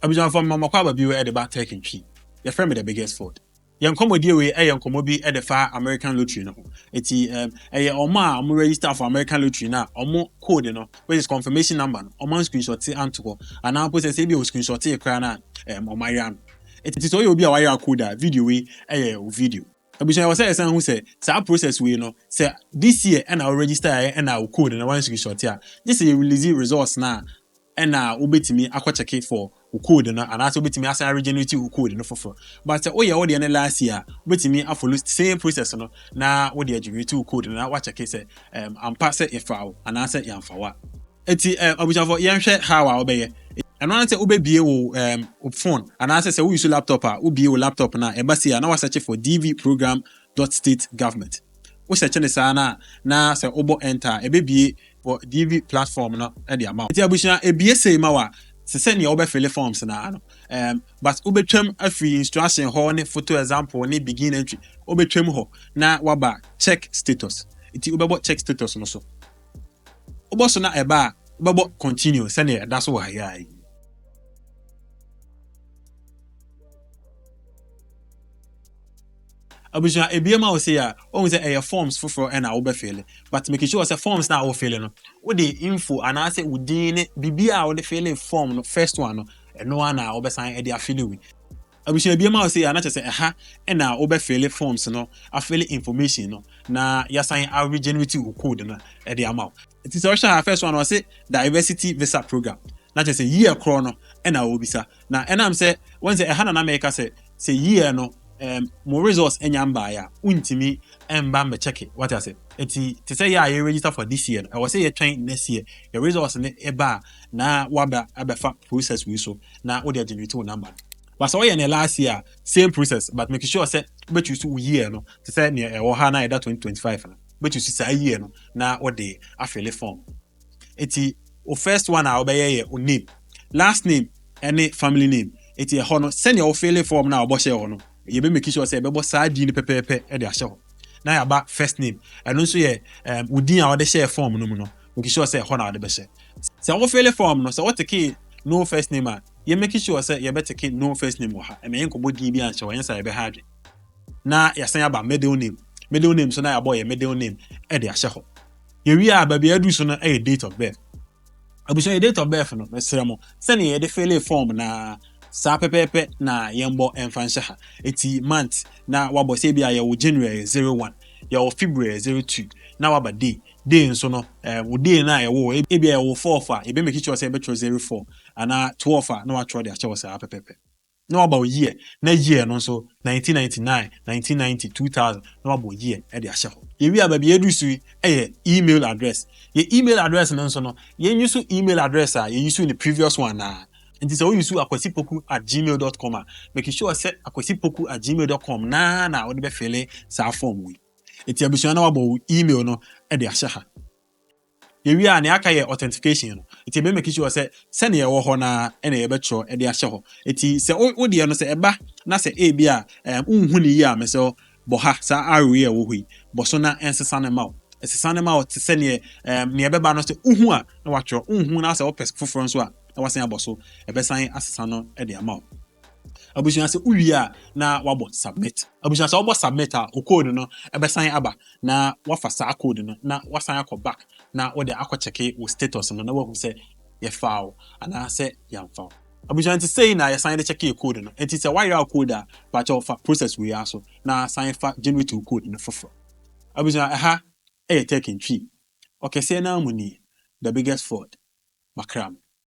Abidjan from Mama Kwaba Biwe at the back taking tree. Your friend with the biggest fault. Young comedy way a young comobi at the far American lottery no. It's a Oma register for American lottery now, or more code, which is confirmation number, or man screenshot anto, and now put a CBO screenshot a crana or my ram. It is all you'll be a wire code video way a video. Abidjan was saying who said, "Sa process we say this year and I'll register and I'll code and one screenshot here. This is a release results now, and now ubetimi akwa check it for code na and also ubetimi asa regenerate code no for. But oh yeah, what the last year ubetimi a follow same process no na what the generate code na wa check say am pass it if and answer yamfa wa. Eti Abidjan for yenhwe how a obeye. And when I say ubebie wo phone and answer say we use laptop ubie wo laptop na embassy na wa search for dv.program.state-government. We search ne sana na say obo enter ebebie for DV platform no e de amount. Eti Abusua ebie sei ma wa se se ne obe fill forms na no. But ubetwam afri instruction ho ne photo example ne begin entry. Ubetwam ho na waba check status. Eti ubebo check status no so. Obo so na eba ubebo continue se ne da so wa ya yi. Abusua ebiema o say ya o say forms for and I will fill, but make sure say forms na o fill no wo the info and I say udin bibia o the fill form no first one no no one na obesan e dey fill we. Abusua ebiema o say ya na say aha e na o be fill forms no a fill information no na ya sign a regenerate code no e dey amount. It is also our first one was say diversity visa program. Na say year chrono e na obisa na and am say when say aha na make say year no more results enyamba ya untimi emba me check it what I say eti to say ya you register for this year I was say you train next year your results ne eba na waba abefa process we so na wo dey generate number but so you last year same process but make sure say bet you so year no to say ne e wo ha na 2025 na bet you say year no na wo dey afele form eti o first one a obeye o name last name any family name eti e ho no send your fill form na obo share ho no you be make sure say bebo sa di ni pepepe e de ahye ho na ya ba first name eno nso ye udin a wo share form no mu no make sure say ho na wo de be share say wo fill form no say what take no first name a you make sure say you be take no first name wo ha e me enko din bi anche wo yensa ye be ha adwe na ya san aba middle name so na ya boy middle name e de ahye ho ye wi a ba bia du so no e date of birth Abusua date of birth no mesere mo say ne ye de fill form na sa pepepe na yembo enfansha ha eti month na wabo say bia ye wo January 01 ye wo February 02 na waba day nso no wo day na ye wo e bia ye wo 4 fa e be make sure say be 04 ana 12 na wa tro de a che sa pepepe na waba wo year na year no so 1999 1990 2000 na waba year e de a che ho ye wi aba bia edu email address ye email address no so no ye use email address a ye use in the previous one na and so you use akwesipoku@gmail.com make sure say akwesipoku@gmail.com na wo de be fill sa form we eti Abusua na wabo email no e de ahye ha ye wi a ne aka ye authentication no eti be make sure say send ye wo ho na e na ye be tro e de ahye ho eti say wo de no say eba na say e bia unhu ni yi a me say bo ha sa awe wo hui bo so na ensesa na ma esesa na ma te say ne ne be ba no say unhu a na wa tro unhu na say wo pes foforo nso a na wasan aboso ebesan asesa no e de ama Abusua se uwi a na wabo submit Abusua se wabo submit a o code no ebesan aba na wafa sa code no na wasan akọ back na wo de akọ check wo status no na wo say ye foul ana say yam foul Abusua nti say na ye sign de check your code no nti say why your code a ba cho fa process we aso na sign fa generate code no foforo Abusua aha taking tree okay say na muni the biggest fraud makram